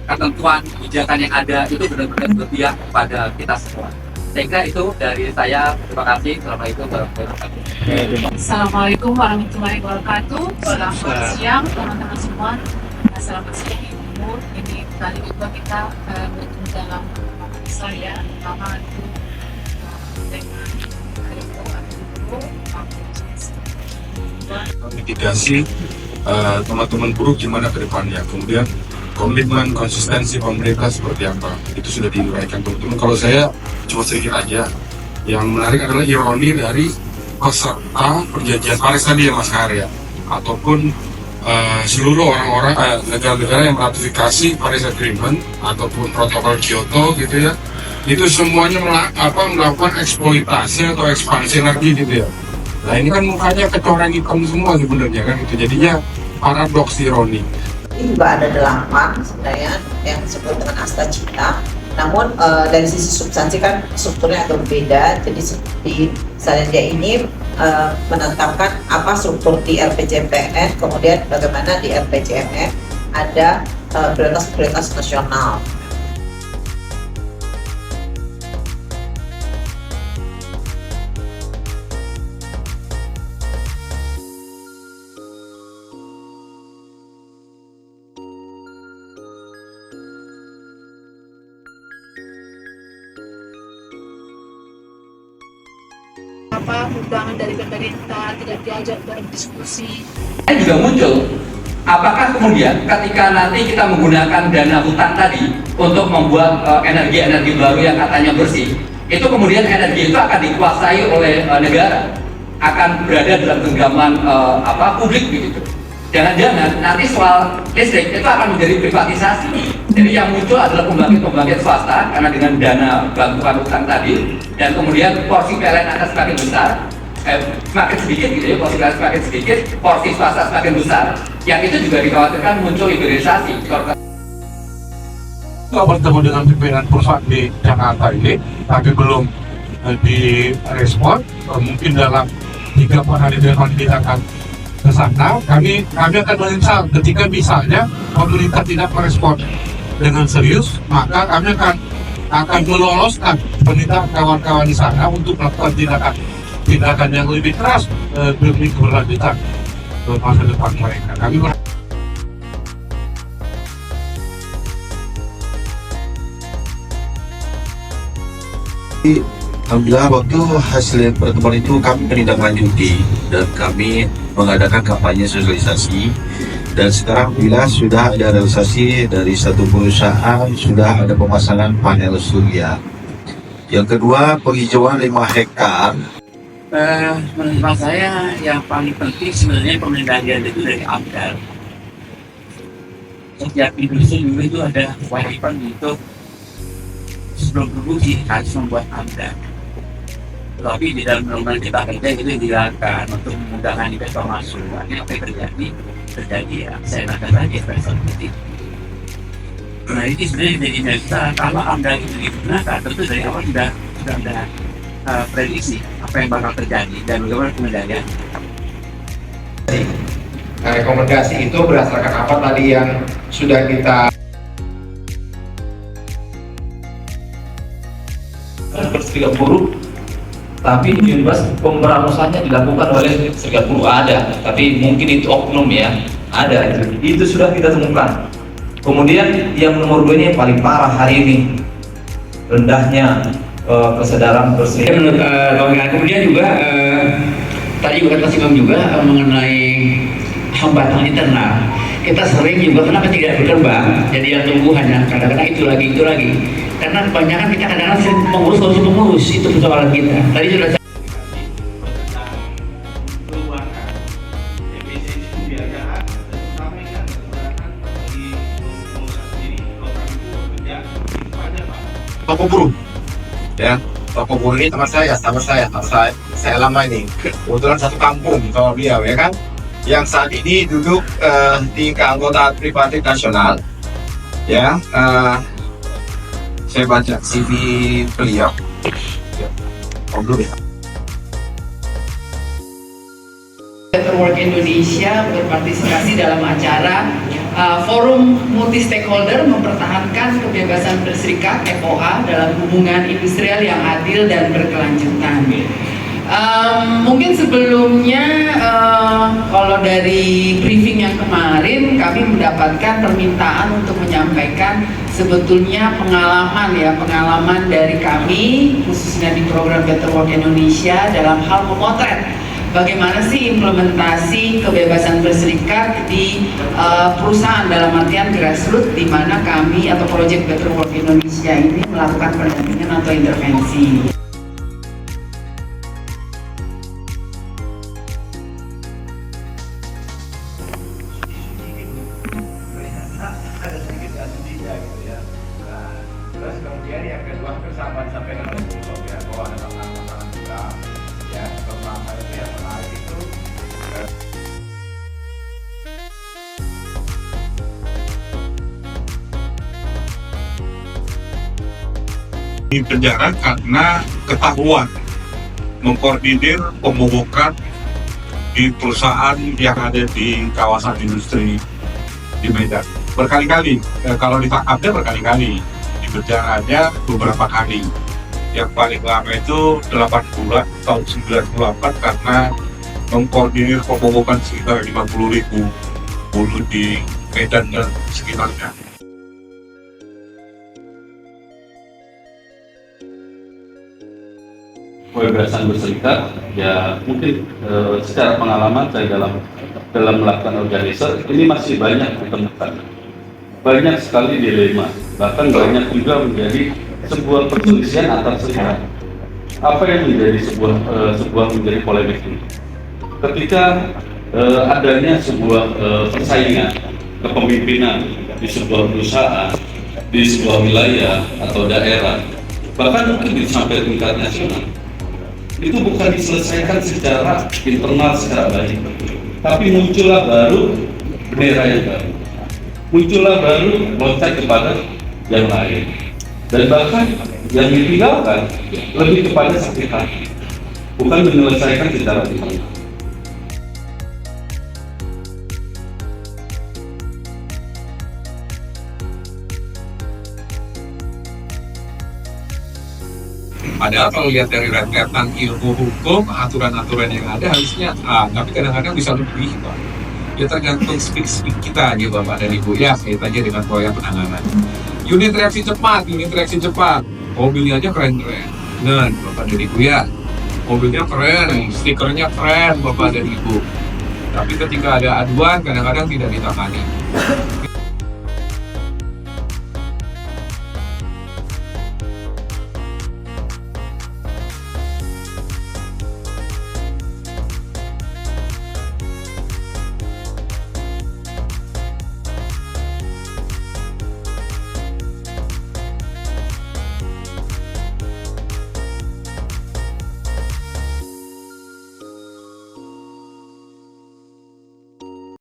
ketentuan kebijakan yang ada itu benar-benar berpihak kepada kita semua. Saya kira itu dari saya. Terima kasih. Assalamualaikum warahmatullahi wabarakatuh. Assalamualaikum warahmatullahi wabarakatuh. Selamat siang teman-teman semua. Selamat siang Ibu. Ini kali kedua kita bertemu dalam besar ya. Pertama itu dengan mitigasi teman-teman buruh gimana ke depannya, kemudian komitmen konsistensi pemerintah seperti apa, itu sudah diuraikan teman-teman. Kalau saya cuma sedikit aja, yang menarik adalah ironi dari peserta perjanjian Paris tadi ya Mas Karya, ataupun seluruh orang-orang negara-negara yang meratifikasi Paris Agreement ataupun protokol Kyoto gitu ya, itu semuanya melakukan eksploitasi atau ekspansi energi gitu ya. Nah ini kan mukanya kecoreng hitam semua sebenarnya kan, itu jadinya paradoks ironi. Ini juga ada 8 sebenarnya yang disebut dengan Asta Cita. Namun dari sisi substansi kan strukturnya agak berbeda. Jadi seperti misalnya dia ini menetapkan apa struktur di RPJMN, kemudian bagaimana di RPJMN ada prioritas-prioritas nasional. Undangan dari pemerintah tidak diajak berdiskusi. Juga muncul, apakah kemudian ketika nanti kita menggunakan dana hutan tadi untuk membuat energi-energi baru yang katanya bersih, itu kemudian energi itu akan dikuasai oleh negara, akan berada dalam genggaman publik begitu. Jangan-jangan nanti soal listrik itu akan menjadi privatisasi. Jadi yang muncul adalah pembangkit-pembangkit swasta karena dengan dana bantuan utang tadi, dan kemudian porsi PLN akan semakin besar, semakin sedikit gitu ya, porsi PLN semakin sedikit, porsi swasta semakin besar. Yang itu juga dikhawatirkan muncul hilirisasi. Kalau bertemu dengan pimpinan perusahaan di Jakarta ini, tapi belum direspon, mungkin dalam 3 hari depan kita akan ke sana, kami akan menyesal ketika misalnya pemerintah tidak merespon dengan serius, maka kami akan meloloskan pemerintah kawan-kawan di sana untuk melakukan tindakan yang lebih keras demi keberlanjutan masa depan mereka. Alhamdulillah waktu hasil pertemuan itu kami menindaklanjuti dan kami mengadakan kampanye sosialisasi, dan sekarang bila sudah ada realisasi dari satu perusahaan, sudah ada pemasangan panel surya. Yang kedua, penghijauan 5 hektar. Menurut saya yang paling penting sebenarnya pemerintahan itu dari AMDAL. Setiap industri dulu itu ada kewajiban untuk sebelum produksi harus membuat AMDAL. Tapi di dalam undang-undang cipta kerja itu dilakukan untuk memudahkan investor masuk. Apa yang terjadi ya saya akan lagi investor seperti itu. Nah ini sebenarnya jadi kita kalau AMDAL itu digunakan, tentu dari awal sudah ada prediksi apa yang bakal terjadi dan bagaimana pengendalian. Rekomendasi itu berdasarkan apa tadi yang sudah kita serikat buruh, tapi bebas pemberangusannya dilakukan oleh serikat buruh ada, tapi mungkin itu oknum ya, ada itu sudah kita temukan. Kemudian yang nomor 2 ini yang paling parah hari ini, rendahnya kesadaran berserikat. Kemudian juga tadi juga kata Mas Imam juga mengenai hambatan internal. Kita sering juga kenapa tidak berkembang, jadi yang tumbuh hanya kadang-kadang itu lagi, karena kebanyakan kita kadang-kadang sering pengurus itu persoalan kita. Tadi sudah toko buruh, ya toko buruh ini teman saya, saya lama ini, kebetulan satu kampung sama beliau ya kan, yang saat ini duduk di keanggotaan tripartit nasional, ya. Saya baca CV beliau. Work Indonesia berpartisipasi dalam acara Forum Multi Stakeholder mempertahankan kebebasan berserikat (FOA) dalam hubungan industrial yang adil dan berkelanjutan. Mungkin sebelumnya kalau dari briefing yang kemarin kami mendapatkan permintaan untuk menyampaikan sebetulnya pengalaman dari kami khususnya di program Better Work Indonesia dalam hal memotret bagaimana sih implementasi kebebasan berserikat di perusahaan dalam artian grassroots, di mana kami atau Project Better Work Indonesia ini melakukan pendampingan atau intervensi. Ada sedikit aslinya gitu ya. Nah, terus kemudian yang kedua kesamaan sampai dengan ya, bahwa ada tantangan juga ya, pertama itu yang menarik itu di penjara karena ketahuan mengkoordinir pemogokan di perusahaan yang ada di kawasan industri di Medan. Berkali-kali, kalau ditangkapnya berkali-kali, di penjaranya beberapa kali. Yang paling lama itu 8 bulan tahun 98 karena mengkoordinir pemogokan sekitar 50.000 buruh di Medan dan sekitarnya. Kebebasan berserikat ya mungkin secara pengalaman saya dalam melakukan organisasi ini masih banyak ditemukan, banyak sekali dilema, bahkan banyak juga menjadi sebuah perselisihan antar serikat. Apa yang menjadi sebuah menjadi polemik ini ketika adanya sebuah persaingan kepemimpinan di sebuah perusahaan, di sebuah wilayah atau daerah, bahkan mungkin sampai tingkat nasional, itu bukan diselesaikan secara internal secara baik, tapi muncullah baru bendera yang baru, muncullah baru loncat kepada yang lain, dan bahkan yang ditinggalkan lebih kepada sakit hati, bukan menyelesaikan secara internal. Padahal kalau lihat dari rentetan ilmu hukum, aturan-aturan yang ada harusnya tapi kadang-kadang bisa lebih, Pak. Ya tergantung speak kita aja, Bapak dan Ibu. Ya, kaitannya dengan proyek penanganan. Unit reaksi cepat. Mobilnya aja keren-keren. Nah, Bapak dan Ibu ya. Mobilnya keren, stikernya keren, Bapak dan Ibu. Tapi ketika ada aduan, kadang-kadang tidak ditangani.